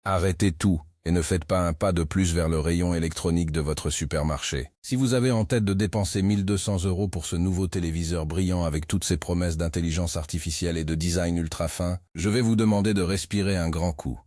Arrêtez tout et ne faites pas un pas de plus vers le rayon électronique de votre supermarché. Si vous avez en tête de dépenser 1200 € pour ce nouveau téléviseur brillant avec toutes ses promesses d'intelligence artificielle et de design ultra fin, je vais vous demander de respirer un grand coup.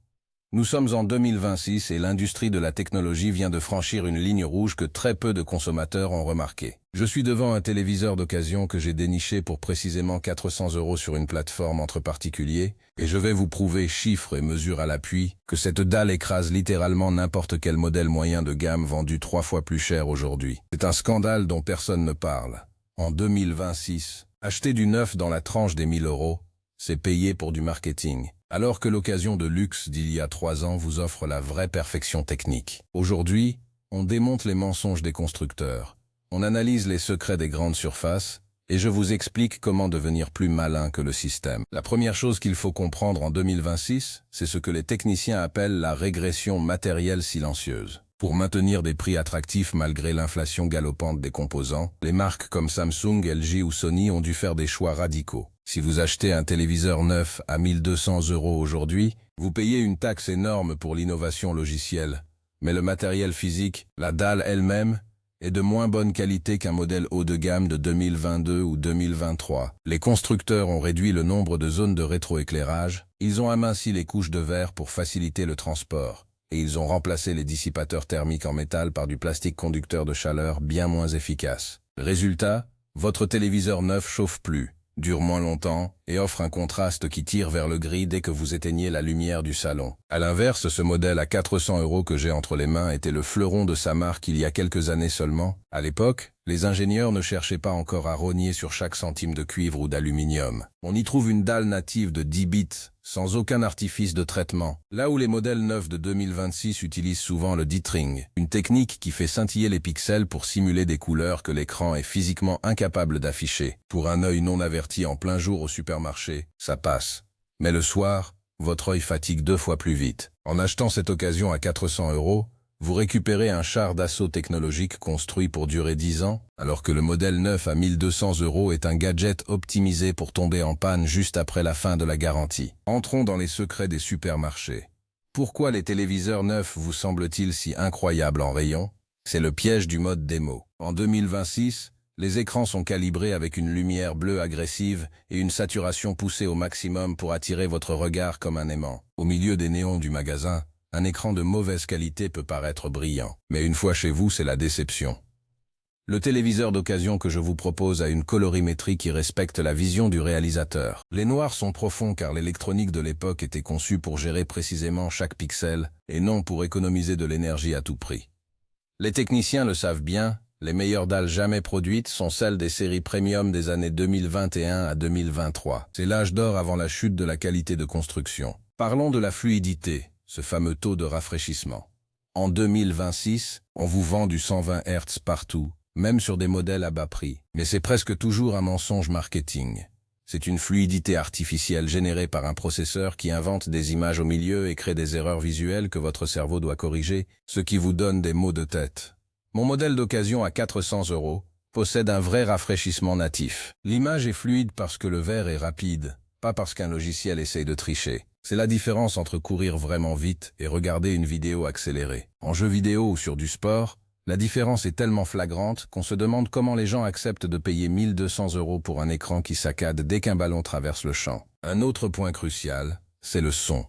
Nous sommes en 2026 et l'industrie de la technologie vient de franchir une ligne rouge que très peu de consommateurs ont remarqué. Je suis devant un téléviseur d'occasion que j'ai déniché pour précisément 400 € sur une plateforme entre particuliers, et je vais vous prouver, chiffres et mesures à l'appui, que cette dalle écrase littéralement n'importe quel modèle moyen de gamme vendu 3 fois plus cher aujourd'hui. C'est un scandale dont personne ne parle. En 2026, acheter du neuf dans la tranche des 1000 €, c'est payer pour du marketing. Alors que l'occasion de luxe d'il y a 3 ans vous offre la vraie perfection technique. Aujourd'hui, on démonte les mensonges des constructeurs, on analyse les secrets des grandes surfaces, et je vous explique comment devenir plus malin que le système. La première chose qu'il faut comprendre en 2026, c'est ce que les techniciens appellent la régression matérielle silencieuse. Pour maintenir des prix attractifs malgré l'inflation galopante des composants, les marques comme Samsung, LG ou Sony ont dû faire des choix radicaux. Si vous achetez un téléviseur neuf à 1200 € aujourd'hui, vous payez une taxe énorme pour l'innovation logicielle. Mais le matériel physique, la dalle elle-même, est de moins bonne qualité qu'un modèle haut de gamme de 2022 ou 2023. Les constructeurs ont réduit le nombre de zones de rétroéclairage, ils ont aminci les couches de verre pour faciliter le transport, et ils ont remplacé les dissipateurs thermiques en métal par du plastique conducteur de chaleur bien moins efficace. Résultat, votre téléviseur neuf chauffe plus, dure moins longtemps et offre un contraste qui tire vers le gris dès que vous éteignez la lumière du salon. À l'inverse, ce modèle à 400 € que j'ai entre les mains était le fleuron de sa marque il y a quelques années seulement. À l'époque, les ingénieurs ne cherchaient pas encore à rogner sur chaque centime de cuivre ou d'aluminium. On y trouve une dalle native de 10 bits, sans aucun artifice de traitement. Là où les modèles neufs de 2026 utilisent souvent le dithering, une technique qui fait scintiller les pixels pour simuler des couleurs que l'écran est physiquement incapable d'afficher. Pour un œil non averti en plein jour au supermarché, ça passe. Mais le soir, votre œil fatigue 2 fois plus vite. En achetant cette occasion à 400 €, vous récupérez un char d'assaut technologique construit pour durer 10 ans, alors que le modèle neuf à 1200 € est un gadget optimisé pour tomber en panne juste après la fin de la garantie. Entrons dans les secrets des supermarchés. Pourquoi les téléviseurs neufs vous semblent-ils si incroyables en rayon? C'est le piège du mode démo. En 2026, les écrans sont calibrés avec une lumière bleue agressive et une saturation poussée au maximum pour attirer votre regard comme un aimant. Au milieu des néons du magasin, un écran de mauvaise qualité peut paraître brillant, mais une fois chez vous, c'est la déception. Le téléviseur d'occasion que je vous propose a une colorimétrie qui respecte la vision du réalisateur. Les noirs sont profonds car l'électronique de l'époque était conçue pour gérer précisément chaque pixel et non pour économiser de l'énergie à tout prix. Les techniciens le savent bien, les meilleures dalles jamais produites sont celles des séries premium des années 2021 à 2023. C'est l'âge d'or avant la chute de la qualité de construction. Parlons de la fluidité, ce fameux taux de rafraîchissement. En 2026, on vous vend du 120 Hz partout, même sur des modèles à bas prix. Mais c'est presque toujours un mensonge marketing. C'est une fluidité artificielle générée par un processeur qui invente des images au milieu et crée des erreurs visuelles que votre cerveau doit corriger, ce qui vous donne des maux de tête. Mon modèle d'occasion à 400 € possède un vrai rafraîchissement natif. L'image est fluide parce que le verre est rapide, pas parce qu'un logiciel essaye de tricher. C'est la différence entre courir vraiment vite et regarder une vidéo accélérée. En jeu vidéo ou sur du sport, la différence est tellement flagrante qu'on se demande comment les gens acceptent de payer 1200 € pour un écran qui saccade dès qu'un ballon traverse le champ. Un autre point crucial, c'est le son.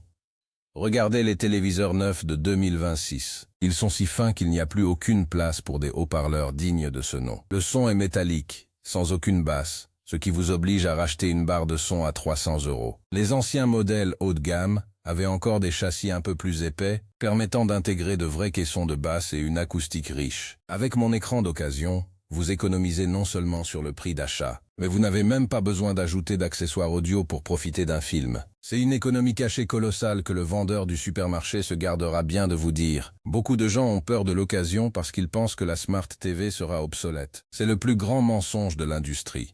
Regardez les téléviseurs neufs de 2026. Ils sont si fins qu'il n'y a plus aucune place pour des haut-parleurs dignes de ce nom. Le son est métallique, sans aucune basse, ce qui vous oblige à racheter une barre de son à 300 €. Les anciens modèles haut de gamme avaient encore des châssis un peu plus épais, permettant d'intégrer de vrais caissons de basse et une acoustique riche. Avec mon écran d'occasion, vous économisez non seulement sur le prix d'achat, mais vous n'avez même pas besoin d'ajouter d'accessoires audio pour profiter d'un film. C'est une économie cachée colossale que le vendeur du supermarché se gardera bien de vous dire. Beaucoup de gens ont peur de l'occasion parce qu'ils pensent que la Smart TV sera obsolète. C'est le plus grand mensonge de l'industrie.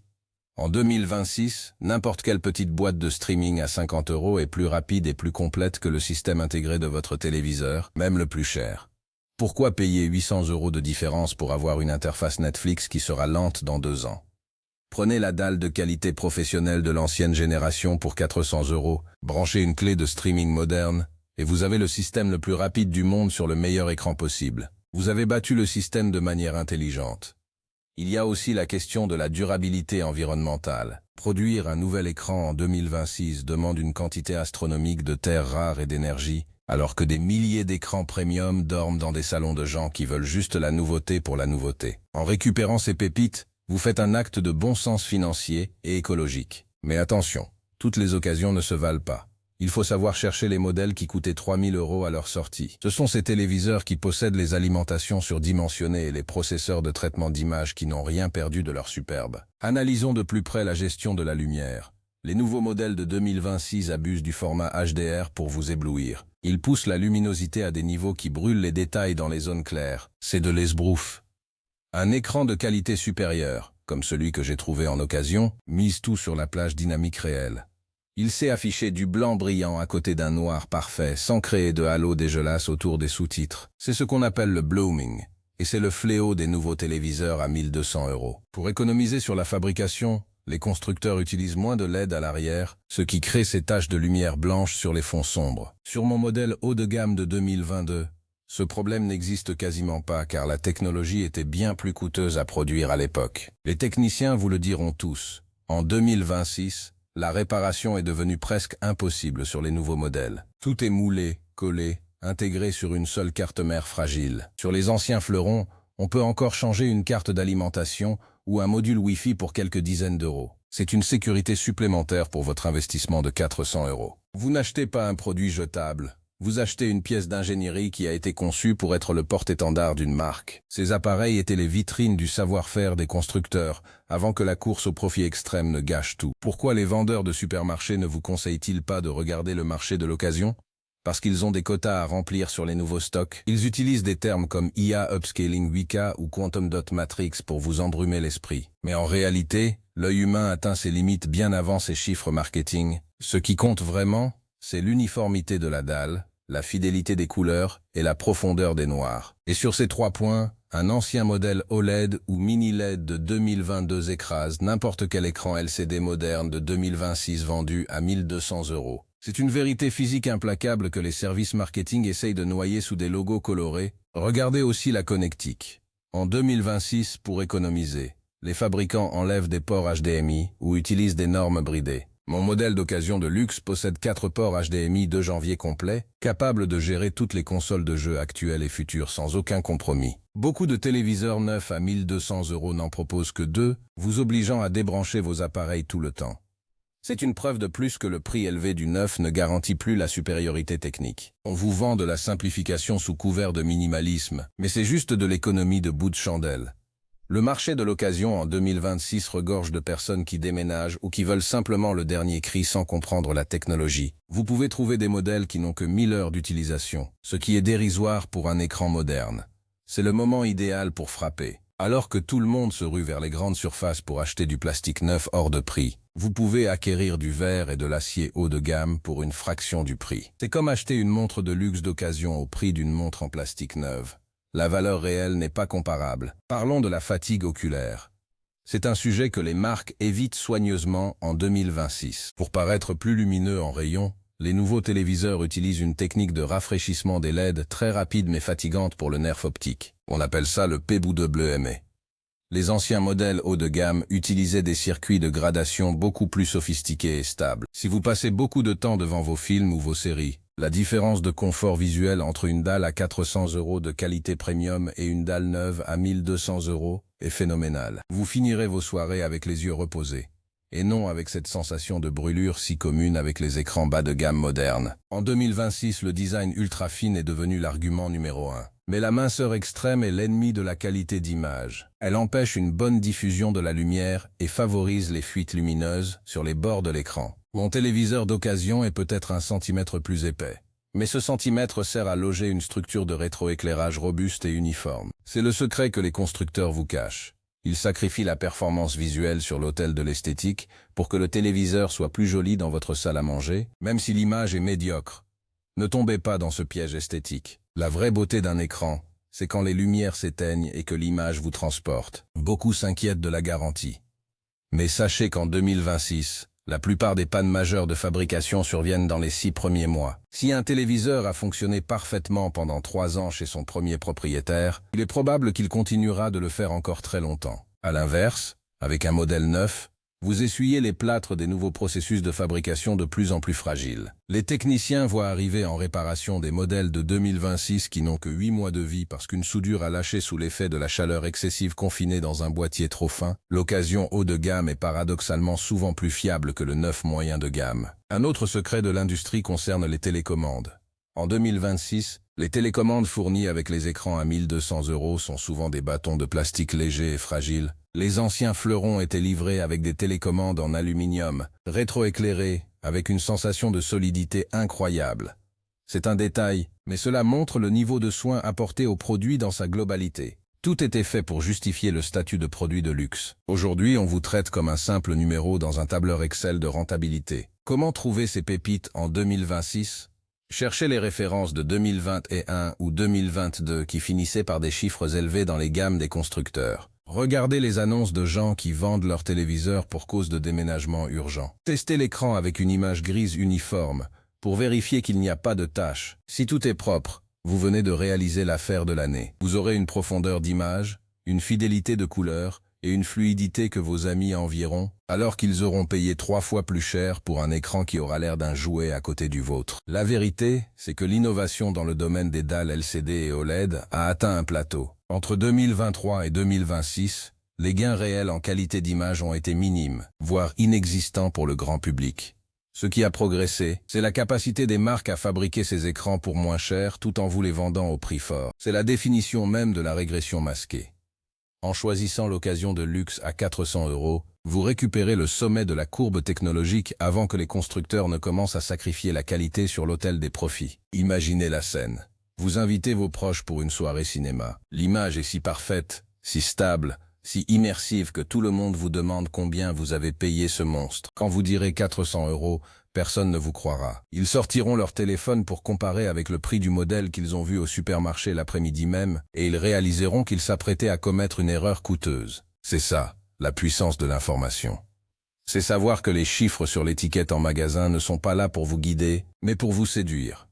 En 2026, n'importe quelle petite boîte de streaming à 50 € est plus rapide et plus complète que le système intégré de votre téléviseur, même le plus cher. Pourquoi payer 800 € de différence pour avoir une interface Netflix qui sera lente dans 2 ans? Prenez la dalle de qualité professionnelle de l'ancienne génération pour 400 €, branchez une clé de streaming moderne, et vous avez le système le plus rapide du monde sur le meilleur écran possible. Vous avez battu le système de manière intelligente. Il y a aussi la question de la durabilité environnementale. Produire un nouvel écran en 2026 demande une quantité astronomique de terres rares et d'énergie, alors que des milliers d'écrans premium dorment dans des salons de gens qui veulent juste la nouveauté pour la nouveauté. En récupérant ces pépites, vous faites un acte de bon sens financier et écologique. Mais attention, toutes les occasions ne se valent pas. Il faut savoir chercher les modèles qui coûtaient 3000 € à leur sortie. Ce sont ces téléviseurs qui possèdent les alimentations surdimensionnées et les processeurs de traitement d'image qui n'ont rien perdu de leur superbe. Analysons de plus près la gestion de la lumière. Les nouveaux modèles de 2026 abusent du format HDR pour vous éblouir. Ils poussent la luminosité à des niveaux qui brûlent les détails dans les zones claires. C'est de l'esbrouf. Un écran de qualité supérieure, comme celui que j'ai trouvé en occasion, mise tout sur la plage dynamique réelle. Il sait afficher du blanc brillant à côté d'un noir parfait, sans créer de halo dégueulasse autour des sous-titres. C'est ce qu'on appelle le blooming, et c'est le fléau des nouveaux téléviseurs à 1200 €. Pour économiser sur la fabrication, les constructeurs utilisent moins de LED à l'arrière, ce qui crée ces taches de lumière blanche sur les fonds sombres. Sur mon modèle haut de gamme de 2022, ce problème n'existe quasiment pas car la technologie était bien plus coûteuse à produire à l'époque. Les techniciens vous le diront tous, en 2026, la réparation est devenue presque impossible sur les nouveaux modèles. Tout est moulé, collé, intégré sur une seule carte mère fragile. Sur les anciens fleurons, on peut encore changer une carte d'alimentation ou un module Wi-Fi pour quelques dizaines d'euros. C'est une sécurité supplémentaire pour votre investissement de 400 €. Vous n'achetez pas un produit jetable. Vous achetez une pièce d'ingénierie qui a été conçue pour être le porte-étendard d'une marque. Ces appareils étaient les vitrines du savoir-faire des constructeurs, avant que la course au profit extrême ne gâche tout. Pourquoi les vendeurs de supermarchés ne vous conseillent-ils pas de regarder le marché de l'occasion? Parce qu'ils ont des quotas à remplir sur les nouveaux stocks. Ils utilisent des termes comme IA Upscaling 8K ou Quantum Dot Matrix pour vous embrumer l'esprit. Mais en réalité, l'œil humain atteint ses limites bien avant ces chiffres marketing. Ce qui compte vraiment, c'est l'uniformité de la dalle, la fidélité des couleurs et la profondeur des noirs. Et sur ces 3 points, un ancien modèle OLED ou mini LED de 2022 écrase n'importe quel écran LCD moderne de 2026 vendu à 1200 €. C'est une vérité physique implacable que les services marketing essayent de noyer sous des logos colorés. Regardez aussi la connectique. En 2026, pour économiser, les fabricants enlèvent des ports HDMI ou utilisent des normes bridées. Mon modèle d'occasion de luxe possède 4 ports HDMI 2 janvier complets, capables de gérer toutes les consoles de jeux actuelles et futures sans aucun compromis. Beaucoup de téléviseurs neufs à 1200 € n'en proposent que 2, vous obligeant à débrancher vos appareils tout le temps. C'est une preuve de plus que le prix élevé du neuf ne garantit plus la supériorité technique. On vous vend de la simplification sous couvert de minimalisme, mais c'est juste de l'économie de bout de chandelle. Le marché de l'occasion en 2026 regorge de personnes qui déménagent ou qui veulent simplement le dernier cri sans comprendre la technologie. Vous pouvez trouver des modèles qui n'ont que 1000 heures d'utilisation, ce qui est dérisoire pour un écran moderne. C'est le moment idéal pour frapper. Alors que tout le monde se rue vers les grandes surfaces pour acheter du plastique neuf hors de prix, vous pouvez acquérir du verre et de l'acier haut de gamme pour une fraction du prix. C'est comme acheter une montre de luxe d'occasion au prix d'une montre en plastique neuve. La valeur réelle n'est pas comparable. Parlons de la fatigue oculaire. C'est un sujet que les marques évitent soigneusement en 2026. Pour paraître plus lumineux en rayon, les nouveaux téléviseurs utilisent une technique de rafraîchissement des LED très rapide mais fatigante pour le nerf optique. On appelle ça le PWME. Les anciens modèles haut de gamme utilisaient des circuits de gradation beaucoup plus sophistiqués et stables. Si vous passez beaucoup de temps devant vos films ou vos séries, la différence de confort visuel entre une dalle à 400 € de qualité premium et une dalle neuve à 1200 € est phénoménale. Vous finirez vos soirées avec les yeux reposés, et non avec cette sensation de brûlure si commune avec les écrans bas de gamme modernes. En 2026, le design ultra fine est devenu l'argument numéro 1. Mais la minceur extrême est l'ennemi de la qualité d'image. Elle empêche une bonne diffusion de la lumière et favorise les fuites lumineuses sur les bords de l'écran. Mon téléviseur d'occasion est peut-être 1 centimètre plus épais. Mais ce centimètre sert à loger une structure de rétroéclairage robuste et uniforme. C'est le secret que les constructeurs vous cachent. Ils sacrifient la performance visuelle sur l'autel de l'esthétique pour que le téléviseur soit plus joli dans votre salle à manger, même si l'image est médiocre. Ne tombez pas dans ce piège esthétique. La vraie beauté d'un écran, c'est quand les lumières s'éteignent et que l'image vous transporte. Beaucoup s'inquiètent de la garantie. Mais sachez qu'en 2026, La plupart des pannes majeures de fabrication surviennent dans les 6 premiers mois. Si un téléviseur a fonctionné parfaitement pendant 3 ans chez son premier propriétaire, il est probable qu'il continuera de le faire encore très longtemps. À l'inverse, avec un modèle neuf, vous essuyez les plâtres des nouveaux processus de fabrication de plus en plus fragiles. Les techniciens voient arriver en réparation des modèles de 2026 qui n'ont que 8 mois de vie parce qu'une soudure a lâché sous l'effet de la chaleur excessive confinée dans un boîtier trop fin. L'occasion haut de gamme est paradoxalement souvent plus fiable que le neuf moyen de gamme. Un autre secret de l'industrie concerne les télécommandes. En 2026, les télécommandes fournies avec les écrans à 1 200 € sont souvent des bâtons de plastique légers et fragiles. Les anciens fleurons étaient livrés avec des télécommandes en aluminium, rétroéclairées, avec une sensation de solidité incroyable. C'est un détail, mais cela montre le niveau de soin apporté au produit dans sa globalité. Tout était fait pour justifier le statut de produit de luxe. Aujourd'hui, on vous traite comme un simple numéro dans un tableur Excel de rentabilité. Comment trouver ces pépites en 2026 ? Cherchez les références de 2021 ou 2022 qui finissaient par des chiffres élevés dans les gammes des constructeurs. Regardez les annonces de gens qui vendent leur téléviseur pour cause de déménagement urgent. Testez l'écran avec une image grise uniforme pour vérifier qu'il n'y a pas de taches. Si tout est propre, vous venez de réaliser l'affaire de l'année. Vous aurez une profondeur d'image, une fidélité de couleur et une fluidité que vos amis envieront, alors qu'ils auront payé 3 fois plus cher pour un écran qui aura l'air d'un jouet à côté du vôtre. La vérité, c'est que l'innovation dans le domaine des dalles LCD et OLED a atteint un plateau. Entre 2023 et 2026, les gains réels en qualité d'image ont été minimes, voire inexistants pour le grand public. Ce qui a progressé, c'est la capacité des marques à fabriquer ces écrans pour moins cher tout en vous les vendant au prix fort. C'est la définition même de la régression masquée. En choisissant l'occasion de luxe à 400 €, vous récupérez le sommet de la courbe technologique avant que les constructeurs ne commencent à sacrifier la qualité sur l'autel des profits. Imaginez la scène. Vous invitez vos proches pour une soirée cinéma. L'image est si parfaite, si stable, si immersive que tout le monde vous demande combien vous avez payé ce monstre. Quand vous direz 400 €, personne ne vous croira. Ils sortiront leur téléphone pour comparer avec le prix du modèle qu'ils ont vu au supermarché l'après-midi même, et ils réaliseront qu'ils s'apprêtaient à commettre une erreur coûteuse. C'est ça, la puissance de l'information. C'est savoir que les chiffres sur l'étiquette en magasin ne sont pas là pour vous guider, mais pour vous séduire.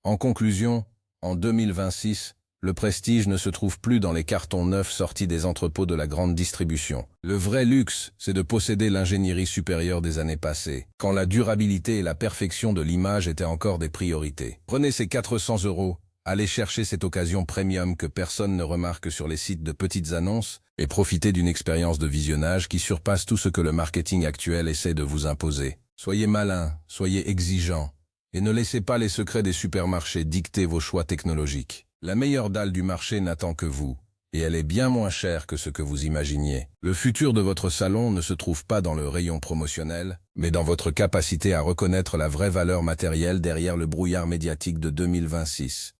En conclusion, en 2026, le prestige ne se trouve plus dans les cartons neufs sortis des entrepôts de la grande distribution. Le vrai luxe, c'est de posséder l'ingénierie supérieure des années passées, quand la durabilité et la perfection de l'image étaient encore des priorités. Prenez ces 400 €, allez chercher cette occasion premium que personne ne remarque sur les sites de petites annonces et profitez d'une expérience de visionnage qui surpasse tout ce que le marketing actuel essaie de vous imposer. Soyez malin, soyez exigeant, et ne laissez pas les secrets des supermarchés dicter vos choix technologiques. La meilleure dalle du marché n'attend que vous, et elle est bien moins chère que ce que vous imaginiez. Le futur de votre salon ne se trouve pas dans le rayon promotionnel, mais dans votre capacité à reconnaître la vraie valeur matérielle derrière le brouillard médiatique de 2026.